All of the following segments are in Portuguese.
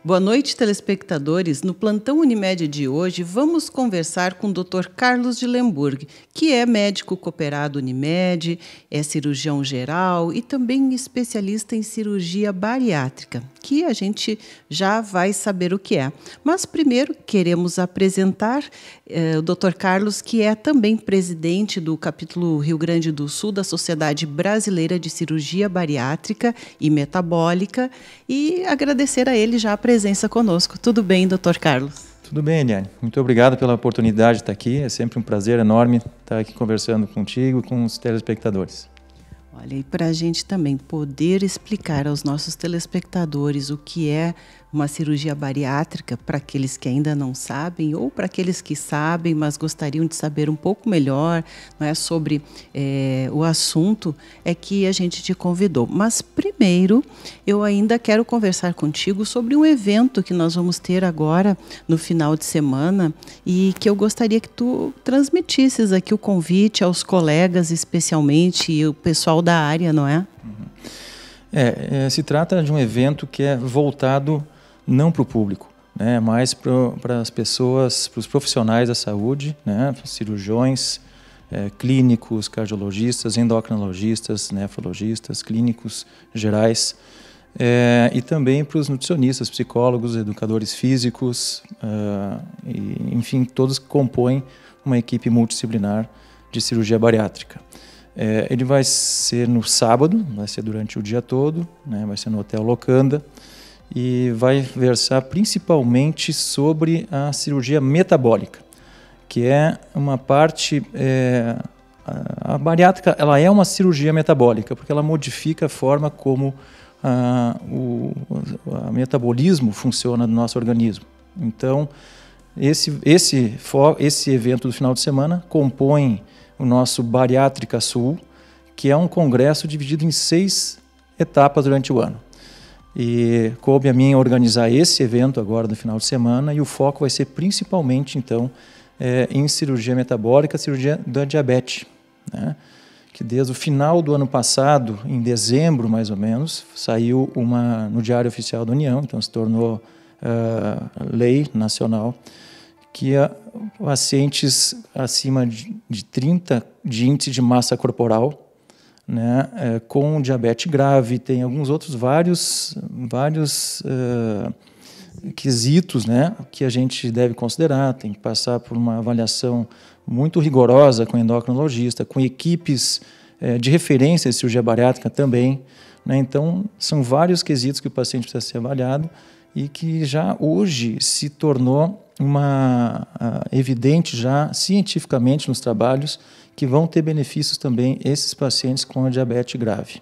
Boa noite, telespectadores. No Plantão Unimed de hoje, vamos conversar com o Dr. Carlos de Lemburg, que é médico cooperado Unimed, é cirurgião geral e também especialista em cirurgia bariátrica, que a gente já vai saber o que é. Mas primeiro queremos apresentar o Dr. Carlos, que é também presidente do capítulo Rio Grande do Sul da Sociedade Brasileira de Cirurgia Bariátrica e Metabólica, e agradecer a ele já a presença conosco. Tudo bem, Dr. Carlos? Tudo bem, Eliane. Muito obrigado pela oportunidade de estar aqui. É sempre um prazer enorme estar aqui conversando contigo e com os telespectadores. Olha, e para a gente também poder explicar aos nossos telespectadores o que é uma cirurgia bariátrica, para aqueles que ainda não sabem ou para aqueles que sabem, mas gostariam de saber um pouco melhor, não é, sobre o assunto, é que a gente te convidou. Mas primeiro, eu ainda quero conversar contigo sobre um evento que nós vamos ter agora no final de semana e que eu gostaria que tu transmitisses aqui o convite aos colegas, especialmente, e o pessoal da área, não é? Se trata de um evento que é voltado não para o público, né, mas para as pessoas, para os profissionais da saúde, né, cirurgiões, clínicos, cardiologistas, endocrinologistas, nefrologistas, clínicos gerais, e também para os nutricionistas, psicólogos, educadores físicos, enfim, todos que compõem uma equipe multidisciplinar de cirurgia bariátrica. Ele vai ser no sábado, vai ser durante o dia todo, né, vai ser no Hotel Locanda, e vai versar principalmente sobre a cirurgia metabólica, que é uma parte... a bariátrica, ela é uma cirurgia metabólica, porque ela modifica a forma como o metabolismo funciona no nosso organismo. Então, esse evento do final de semana compõe o nosso Bariátrica Sul, que é um congresso dividido em 6 etapas durante o ano. E coube a mim organizar esse evento agora no final de semana, e o foco vai ser principalmente, então, em cirurgia metabólica, cirurgia da diabetes, né? Que desde o final do ano passado, em dezembro mais ou menos, saiu no Diário Oficial da União, então se tornou lei nacional, que pacientes acima de 30 de índice de massa corporal, né, com diabetes grave, tem alguns outros vários quesitos, né, que a gente deve considerar, tem que passar por uma avaliação muito rigorosa com endocrinologista, com equipes de referência de cirurgia bariátrica também, né, então são vários quesitos que o paciente precisa ser avaliado e que já hoje se tornou evidente já cientificamente nos trabalhos que vão ter benefícios também esses pacientes com a diabetes grave.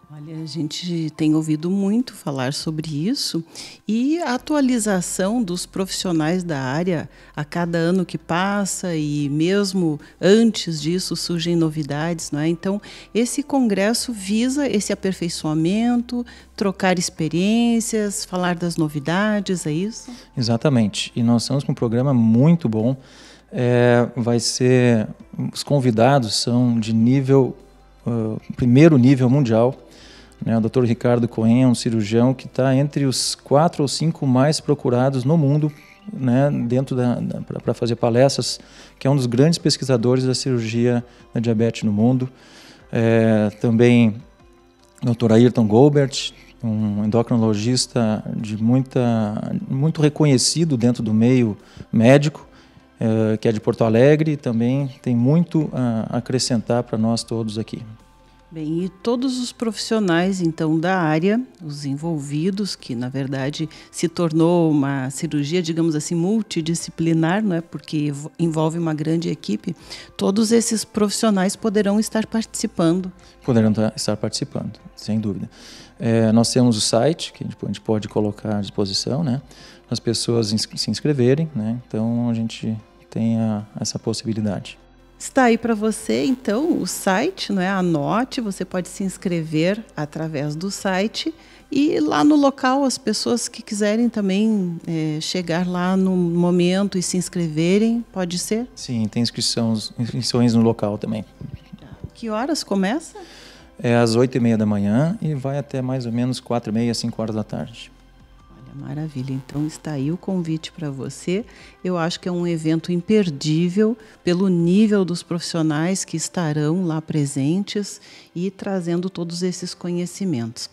Olha, a gente tem ouvido muito falar sobre isso e a atualização dos profissionais da área a cada ano que passa, e mesmo antes disso surgem novidades, não é? Então, esse congresso visa esse aperfeiçoamento, trocar experiências, falar das novidades, é isso? Exatamente. E nós estamos com um programa muito bom. Os convidados são de primeiro nível mundial, né? O Dr. Ricardo Cohen é um cirurgião que está entre os 4 ou 5 mais procurados no mundo, né, para fazer palestras, que é um dos grandes pesquisadores da cirurgia da diabetes no mundo. Também o Dr. Ayrton Goldberg, um endocrinologista muito reconhecido dentro do meio médico, que é de Porto Alegre, e também tem muito a acrescentar para nós todos aqui. Bem, e todos os profissionais, então, da área, os envolvidos, que, na verdade, se tornou uma cirurgia, digamos assim, multidisciplinar, não é? Porque envolve uma grande equipe, todos esses profissionais poderão estar participando. Poderão estar participando, sem dúvida. Nós temos o site, que a gente pode colocar à disposição, né? Para as pessoas se inscreverem, né? Então, a gente tem essa possibilidade. Está aí para você, então, o site, não é? Anote, você pode se inscrever através do site, e lá no local as pessoas que quiserem também chegar lá no momento e se inscreverem, pode ser? Sim, tem inscrições no local também. Que horas começa? Às 8h30 da manhã e vai até mais ou menos 4h30, 5 horas da tarde. Maravilha, então está aí o convite para você. Eu acho que é um evento imperdível pelo nível dos profissionais que estarão lá presentes e trazendo todos esses conhecimentos.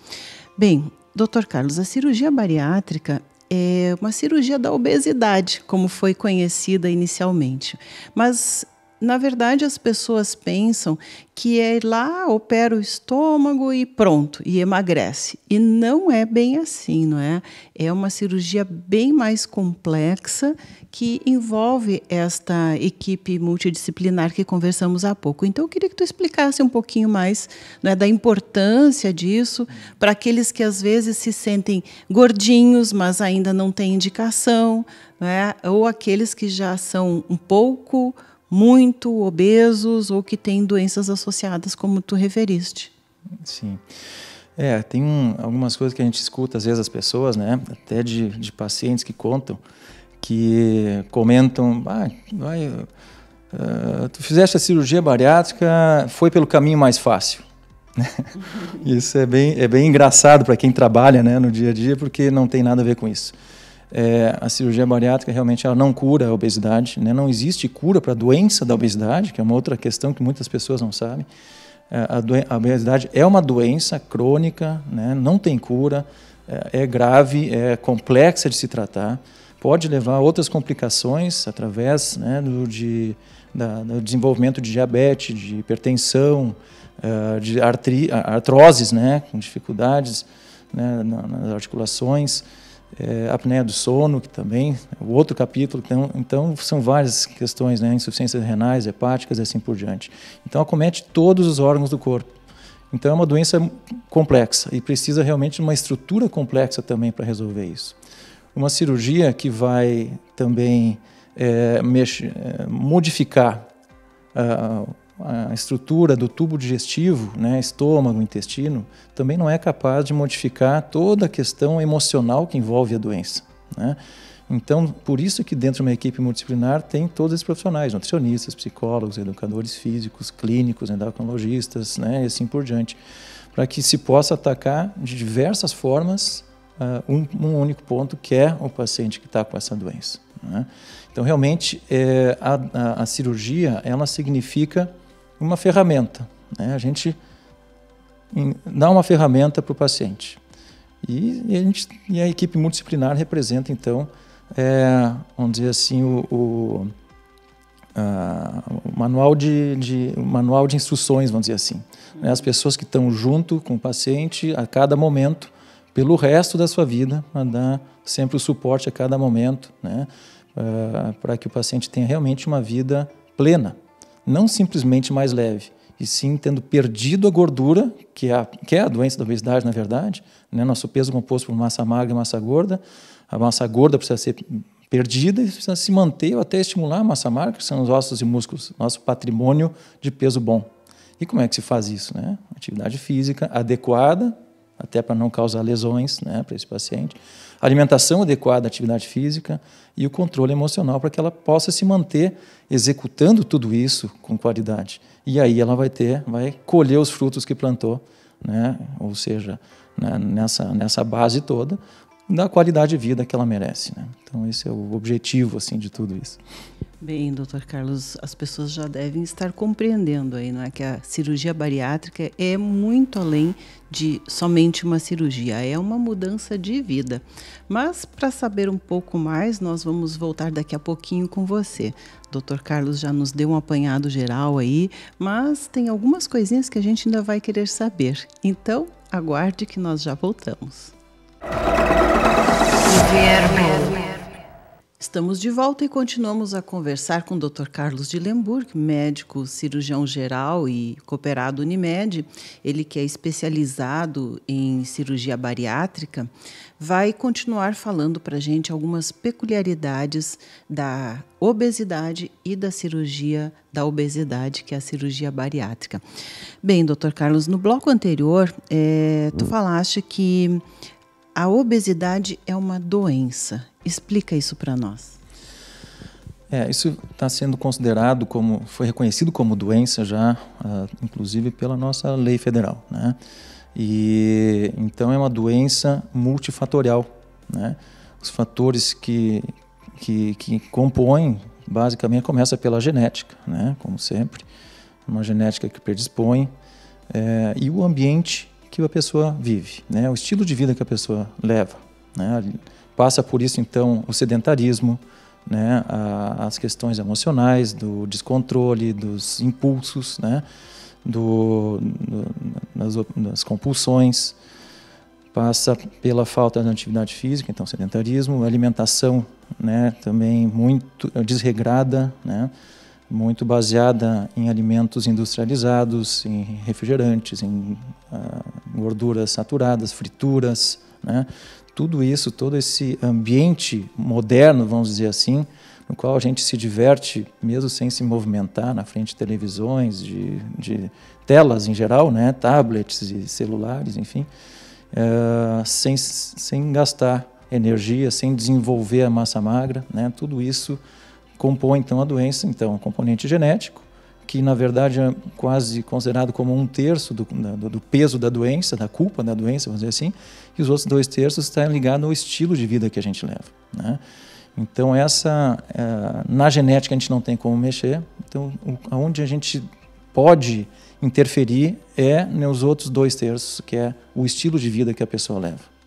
Bem, Dr. Carlos, a cirurgia bariátrica é uma cirurgia da obesidade, como foi conhecida inicialmente, mas na verdade, as pessoas pensam que é ir lá, opera o estômago e pronto, e emagrece. E não é bem assim, não é? É uma cirurgia bem mais complexa que envolve esta equipe multidisciplinar que conversamos há pouco. Então, eu queria que tu explicasse um pouquinho mais, não é, da importância disso para aqueles que às vezes se sentem gordinhos, mas ainda não têm indicação, não é? Ou aqueles que já são um pouco muito obesos ou que têm doenças associadas, como tu referiste. Sim. Tem algumas coisas que a gente escuta, às vezes, as pessoas, né, até de pacientes que contam, que comentam, tu fizeste a cirurgia bariátrica, foi pelo caminho mais fácil. Isso é bem engraçado para quem trabalha, né, no dia a dia, porque não tem nada a ver com isso. A cirurgia bariátrica realmente ela não cura a obesidade, né? Não existe cura para a doença da obesidade, que é uma outra questão que muitas pessoas não sabem. A obesidade é uma doença crônica, né? Não tem cura, é grave, é complexa de se tratar, pode levar a outras complicações através, né, do desenvolvimento de diabetes, de hipertensão, de artroses, né, com dificuldades, né, nas articulações. Apneia do sono, que também é o outro capítulo. Então são várias questões, né? Insuficiências renais, hepáticas e assim por diante. Então acomete todos os órgãos do corpo. Então é uma doença complexa e precisa realmente de uma estrutura complexa também para resolver isso. Uma cirurgia que vai também modificar a estrutura do tubo digestivo, né, estômago, intestino, também não é capaz de modificar toda a questão emocional que envolve a doença, né? Então, por isso que dentro de uma equipe multidisciplinar tem todos esses profissionais, nutricionistas, psicólogos, educadores físicos, clínicos, endocrinologistas, né, e assim por diante, para que se possa atacar de diversas formas um único ponto, que é o paciente que está com essa doença, né? Então, realmente, a cirurgia, ela significa uma ferramenta, né? A gente dá uma ferramenta para o paciente. E a equipe multidisciplinar representa, então, vamos dizer assim, o manual de instruções, vamos dizer assim. Né? As pessoas que estão junto com o paciente a cada momento, pelo resto da sua vida, a dar sempre o suporte a cada momento, né? Para que o paciente tenha realmente uma vida plena. Não simplesmente mais leve, e sim tendo perdido a gordura, que é a doença da obesidade, na verdade, né? Nosso peso composto por massa magra e massa gorda. A massa gorda precisa ser perdida e precisa se manter ou até estimular a massa magra, que são os ossos e músculos, nosso patrimônio de peso bom. E como é que se faz isso, né? Atividade física adequada, até para não causar lesões, né, para esse paciente. Alimentação adequada, atividade física e o controle emocional para que ela possa se manter executando tudo isso com qualidade. E aí ela vai colher os frutos que plantou, né, ou seja, né, nessa base toda, da qualidade de vida que ela merece, né? Então esse é o objetivo assim, de tudo isso. Bem, doutor Carlos, as pessoas já devem estar compreendendo aí, não é, que a cirurgia bariátrica é muito além de somente uma cirurgia, é uma mudança de vida. Mas para saber um pouco mais, nós vamos voltar daqui a pouquinho com você. Doutor Carlos já nos deu um apanhado geral aí, mas tem algumas coisinhas que a gente ainda vai querer saber. Então, aguarde que nós já voltamos. Estamos de volta e continuamos a conversar com o Dr. Carlos de Lemburg, médico, cirurgião geral e cooperado Unimed. Ele que é especializado em cirurgia bariátrica, vai continuar falando para a gente algumas peculiaridades da obesidade e da cirurgia da obesidade, que é a cirurgia bariátrica. Bem, Dr. Carlos, no bloco anterior, tu falaste que a obesidade é uma doença. Explica isso para nós. Isso está sendo considerado foi reconhecido como doença já, inclusive pela nossa lei federal, né? E então é uma doença multifatorial, né? Os fatores que compõem, basicamente, começa pela genética, né? Como sempre, uma genética que predispõe, e o ambiente que a pessoa vive, né? O estilo de vida que a pessoa leva, né? Passa por isso, então, o sedentarismo, né? As questões emocionais, do descontrole, dos impulsos, né? Das compulsões, passa pela falta de atividade física, então sedentarismo, alimentação, né? Também muito desregrada, né? Muito baseada em alimentos industrializados, em refrigerantes, em gorduras saturadas, frituras, né? Tudo isso, todo esse ambiente moderno, vamos dizer assim, no qual a gente se diverte mesmo sem se movimentar na frente de televisões, de telas em geral, né? Tablets e celulares, enfim, sem gastar energia, sem desenvolver a massa magra, né? Tudo isso compõe, então, a doença, então, um componente genético, que, na verdade, é quase considerado como 1/3 do peso da doença, da culpa da doença, vamos dizer assim, e os outros 2/3 estão ligados ao estilo de vida que a gente leva, né? Então, na genética a gente não tem como mexer, então, onde a gente pode interferir nos outros 2/3, que é o estilo de vida que a pessoa leva.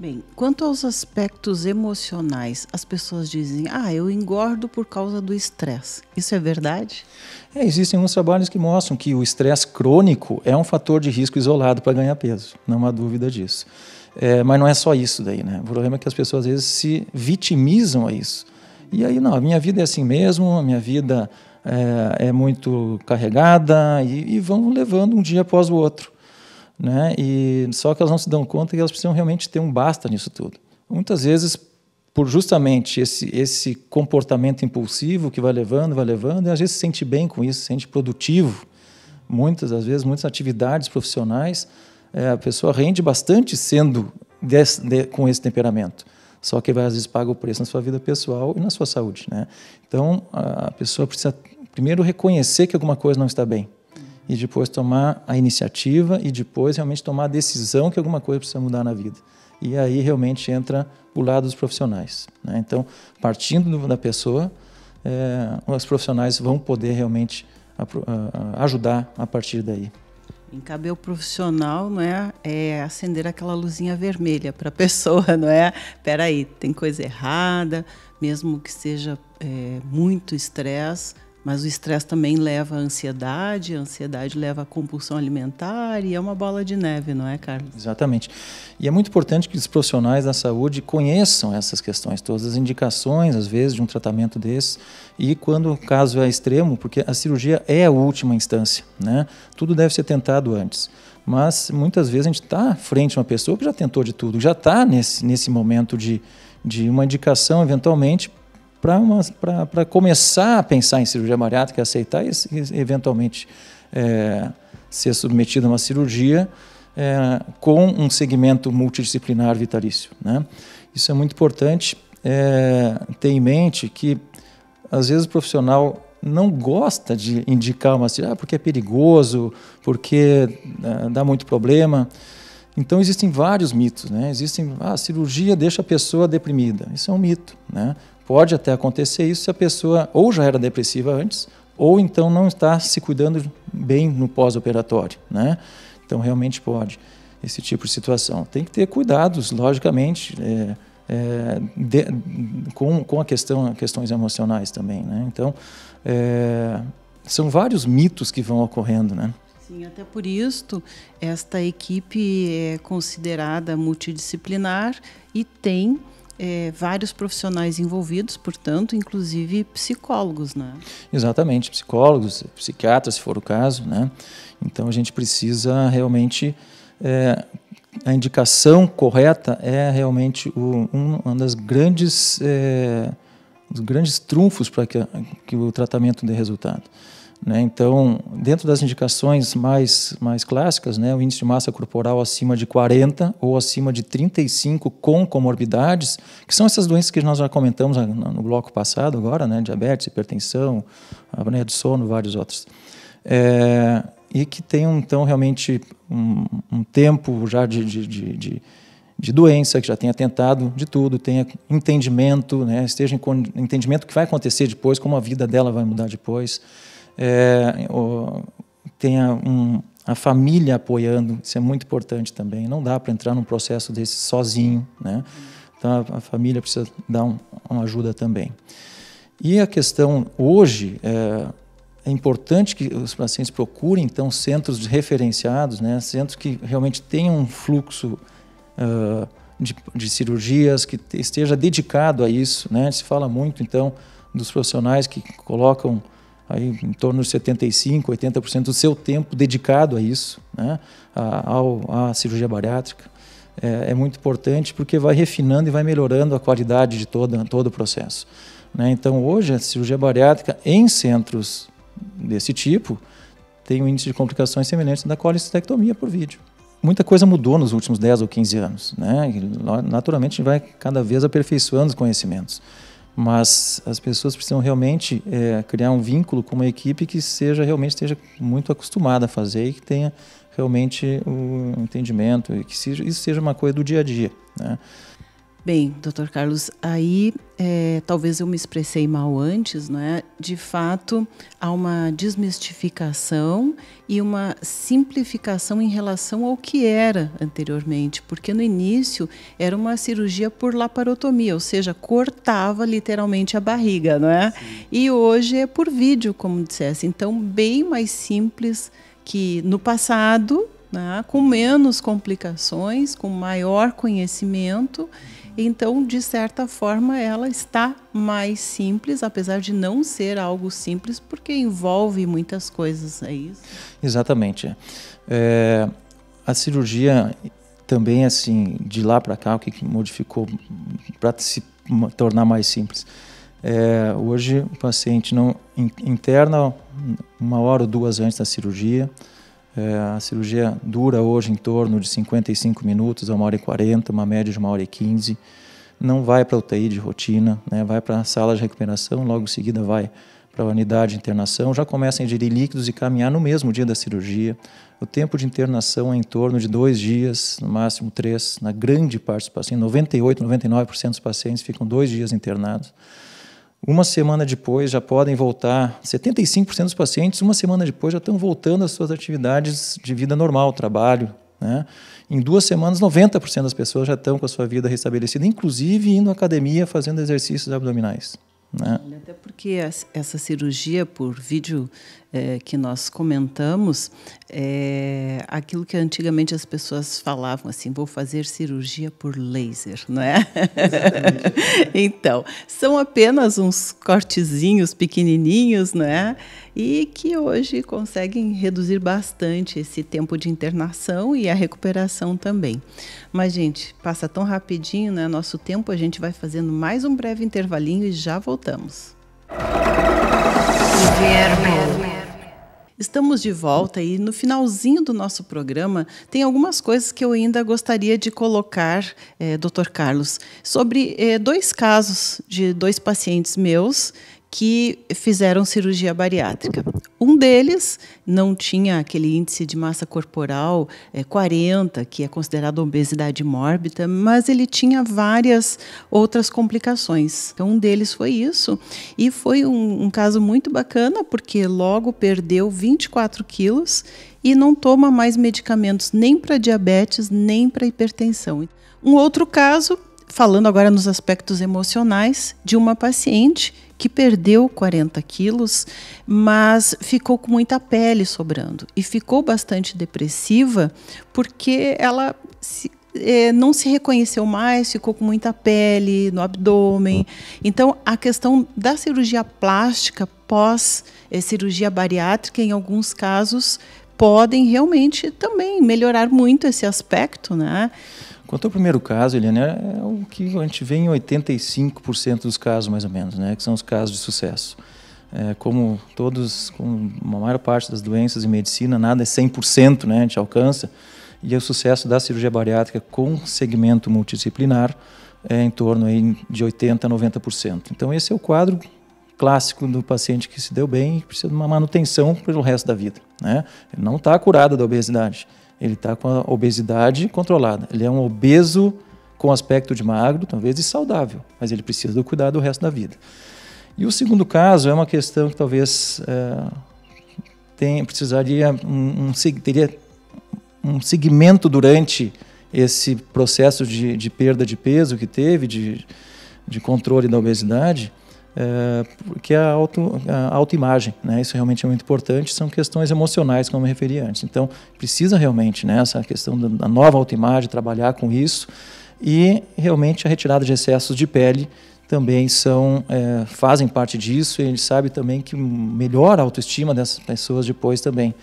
Bem, quanto aos aspectos emocionais, as pessoas dizem, eu engordo por causa do estresse. Isso é verdade? Existem alguns trabalhos que mostram que o estresse crônico é um fator de risco isolado para ganhar peso, não há dúvida disso. Mas não é só isso daí, né? O problema é que as pessoas às vezes se vitimizam a isso. E aí, não, a minha vida é assim mesmo, a minha vida é muito carregada e vão levando um dia após o outro, né? E só que elas não se dão conta que elas precisam realmente ter um basta nisso tudo. Muitas vezes, por justamente esse comportamento impulsivo que vai levando, e às vezes se sente bem com isso, se sente produtivo. Muitas atividades profissionais, a pessoa rende bastante sendo com esse temperamento. Só que às vezes paga o preço na sua vida pessoal e na sua saúde, né? Então, a pessoa precisa primeiro reconhecer que alguma coisa não está bem. E depois tomar a iniciativa e depois realmente tomar a decisão que alguma coisa precisa mudar na vida. E aí realmente entra o lado dos profissionais, né? Então, partindo da pessoa, os profissionais vão poder realmente ajudar a partir daí. Cabe ao profissional, não é acender aquela luzinha vermelha para a pessoa, não é? Espera aí, tem coisa errada, mesmo que seja muito estresse, mas o estresse também leva à ansiedade, a ansiedade leva à compulsão alimentar e é uma bola de neve, não é, Carlos? Exatamente. E é muito importante que os profissionais da saúde conheçam essas questões, todas as indicações, às vezes, de um tratamento desse, e quando o caso é extremo, porque a cirurgia é a última instância, né? Tudo deve ser tentado antes. Mas, muitas vezes, a gente está frente a uma pessoa que já tentou de tudo, já está nesse momento de uma indicação, eventualmente, para começar a pensar em cirurgia bariátrica, aceitar e eventualmente ser submetido a uma cirurgia com um segmento multidisciplinar vitalício, né? Isso é muito importante ter em mente que, às vezes, o profissional não gosta de indicar uma cirurgia porque é perigoso, porque dá muito problema. Então, existem vários mitos, né? A cirurgia deixa a pessoa deprimida. Isso é um mito, né? Pode até acontecer isso se a pessoa ou já era depressiva antes, ou então não está se cuidando bem no pós-operatório, né? Então, realmente pode, esse tipo de situação. Tem que ter cuidados, logicamente, com questões emocionais também, né? Então, são vários mitos que vão ocorrendo, né? Sim, até por isso, esta equipe é considerada multidisciplinar e tem vários profissionais envolvidos, portanto, inclusive psicólogos, né? Exatamente, psicólogos, psiquiatras, se for o caso, né? Então, a gente precisa realmente... a indicação correta é realmente um dos grandes trunfos para que o tratamento dê resultado, né? Então, dentro das indicações mais clássicas, né, o índice de massa corporal acima de 40 ou acima de 35 com comorbidades, que são essas doenças que nós já comentamos no bloco passado agora, né, diabetes, hipertensão, apneia do sono, vários outros. E que tenham, então, realmente um tempo já de de doença, que já tenha tentado de tudo, tenha entendimento, né, esteja em entendimento do que vai acontecer depois, como a vida dela vai mudar depois, tenha a família apoiando, isso é muito importante também. Não dá para entrar num processo desse sozinho, né? Então a família precisa dar uma ajuda também. E a questão hoje é importante que os pacientes procurem então centros referenciados, né? Centros que realmente tenham um fluxo de cirurgias, que esteja dedicado a isso, né? Se fala muito então dos profissionais que colocam aí em torno de 75%, 80% do seu tempo dedicado a isso, né? À cirurgia bariátrica. É muito importante porque vai refinando e vai melhorando a qualidade de todo o processo, né? Então, hoje, a cirurgia bariátrica em centros desse tipo tem um índice de complicações semelhantes da colecistectomia por vídeo. Muita coisa mudou nos últimos 10 ou 15 anos, né? E, naturalmente, a gente vai cada vez aperfeiçoando os conhecimentos. Mas as pessoas precisam realmente criar um vínculo com uma equipe que realmente esteja muito acostumada a fazer e que tenha realmente o entendimento e que isso seja uma coisa do dia a dia, né? Bem, doutor Carlos, aí talvez eu me expressei mal antes, né? De fato, há uma desmistificação e uma simplificação em relação ao que era anteriormente, porque no início era uma cirurgia por laparotomia, ou seja, cortava literalmente a barriga, não é? Sim. E hoje é por vídeo, como dissesse, então bem mais simples que no passado, né? Com menos complicações, com maior conhecimento. Então, de certa forma, ela está mais simples, apesar de não ser algo simples, porque envolve muitas coisas, é isso? Exatamente. A cirurgia também, assim, de lá para cá, o que modificou para se tornar mais simples? Hoje, o paciente não interna 1 hora ou 2 antes da cirurgia. A cirurgia dura hoje em torno de 55 minutos a 1h40, uma média de 1h15. Não vai para a UTI de rotina, né? Vai para a sala de recuperação, logo em seguida vai para a unidade de internação, já começa a ingerir líquidos e caminhar no mesmo dia da cirurgia. O tempo de internação é em torno de 2 dias, no máximo 3, na grande parte dos pacientes, 98%, 99% dos pacientes ficam 2 dias internados. Uma semana depois já podem voltar, 75% dos pacientes, uma semana depois já estão voltando às suas atividades de vida normal, trabalho, né? Em 2 semanas, 90% das pessoas já estão com a sua vida restabelecida, inclusive indo à academia fazendo exercícios abdominais, né? Até porque essa cirurgia por vídeo que nós comentamos, aquilo que antigamente as pessoas falavam assim, vou fazer cirurgia por laser, não é? Então, são apenas uns cortezinhos pequenininhos, não é? E que hoje conseguem reduzir bastante esse tempo de internação e a recuperação também. Mas, gente, passa tão rapidinho, né? Nosso tempo, a gente vai fazendo mais um breve intervalinho e já voltamos. Estamos de volta e no finalzinho do nosso programa tem algumas coisas que eu ainda gostaria de colocar, Dr. Carlos, sobre 2 casos de 2 pacientes meus que fizeram cirurgia bariátrica. Um deles não tinha aquele índice de massa corporal 40, que é considerado obesidade mórbida, mas ele tinha várias outras complicações. Então, um deles foi isso. E foi um caso muito bacana, porque logo perdeu 24 quilos e não toma mais medicamentos nem para diabetes, nem para hipertensão. Um outro caso, falando agora nos aspectos emocionais, de uma paciente que perdeu 40 quilos, mas ficou com muita pele sobrando. E ficou bastante depressiva porque ela não se reconheceu mais, ficou com muita pele no abdômen. Então, a questão da cirurgia plástica pós-cirurgia bariátrica, em alguns casos, podem realmente também melhorar muito esse aspecto, né? Quanto ao primeiro caso, Eliane, é o que a gente vê em 85% dos casos, mais ou menos, né, que são os casos de sucesso. Como a maior parte das doenças em medicina, nada é 100%, né, a gente alcança, e o sucesso da cirurgia bariátrica com segmento multidisciplinar é em torno aí de 80% a 90%. Então, esse é o quadro clássico do paciente que se deu bem e precisa de uma manutenção pelo resto da vida, né? Ele não está curado da obesidade. Ele está com a obesidade controlada. Ele é um obeso com aspecto de magro, talvez, e saudável, mas ele precisa do cuidado o resto da vida. E o segundo caso é uma questão que talvez precisaria teria um segmento durante esse processo de perda de peso que teve, de controle da obesidade, que é a autoimagem, né? Isso realmente é muito importante, são questões emocionais, como eu me referi antes. Então, precisa realmente, né, essa questão da nova autoimagem, trabalhar com isso, e realmente a retirada de excessos de pele também fazem parte disso, e a gente sabe também que melhora a autoestima dessas pessoas depois também.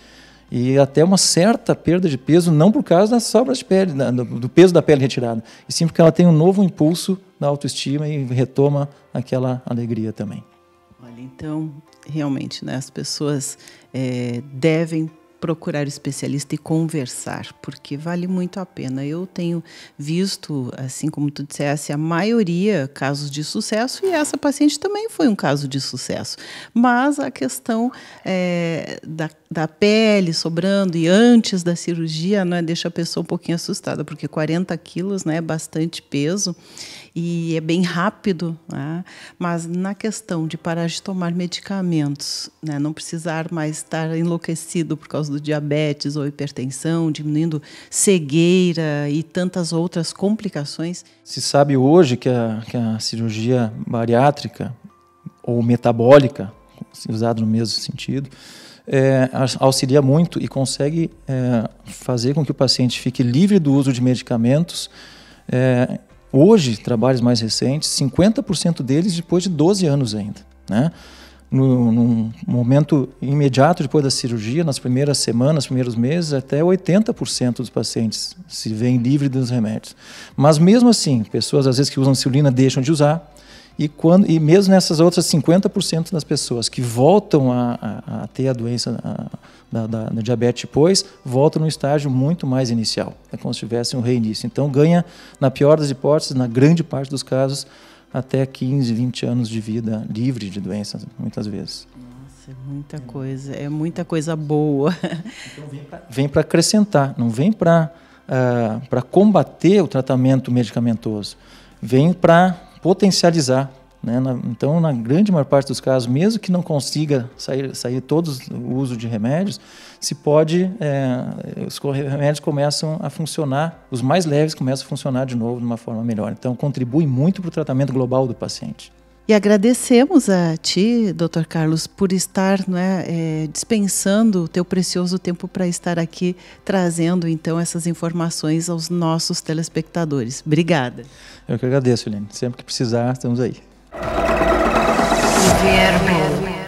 E até uma certa perda de peso, não por causa das sobras de pele, do peso da pele retirada, e sim porque ela tem um novo impulso da autoestima e retoma aquela alegria também. Olha, então, realmente, né, as pessoas devem procurar o especialista e conversar, porque vale muito a pena. Eu tenho visto, assim como tu disseste, a maioria casos de sucesso, e essa paciente também foi um caso de sucesso. Mas a questão da pele sobrando e antes da cirurgia, né, deixa a pessoa um pouquinho assustada, porque 40 quilos, né, é bastante peso e é bem rápido, né? Mas na questão de parar de tomar medicamentos, né, não precisar mais estar enlouquecido por causa do diabetes ou hipertensão, diminuindo cegueira e tantas outras complicações. Se sabe hoje que a cirurgia bariátrica ou metabólica, usado no mesmo sentido, auxilia muito e consegue fazer com que o paciente fique livre do uso de medicamentos. Hoje, trabalhos mais recentes, 50% deles depois de 12 anos ainda, né? No momento imediato depois da cirurgia, nas primeiras semanas, primeiros meses, até 80% dos pacientes se veem livres dos remédios. Mas mesmo assim, pessoas às vezes que usam insulina deixam de usar, e mesmo nessas outras 50% das pessoas que voltam a ter a doença da diabetes depois, voltam no estágio muito mais inicial, é como se tivesse um reinício. Então ganha, na pior das hipóteses, na grande parte dos casos, até 15, 20 anos de vida livre de doenças, muitas vezes. Nossa, é muita coisa boa. Então vem para acrescentar, não vem para combater o tratamento medicamentoso, vem para potencializar, né? Então, na grande maior parte dos casos, mesmo que não consiga sair todos o uso de remédios, os remédios começam a funcionar, os mais leves começam a funcionar de novo de uma forma melhor. Então, contribui muito para o tratamento global do paciente. E agradecemos a ti, Dr. Carlos, por estar, dispensando o teu precioso tempo para estar aqui trazendo, então, essas informações aos nossos telespectadores. Obrigada. Eu que agradeço, Helene. Sempre que precisar, estamos aí. Verbo.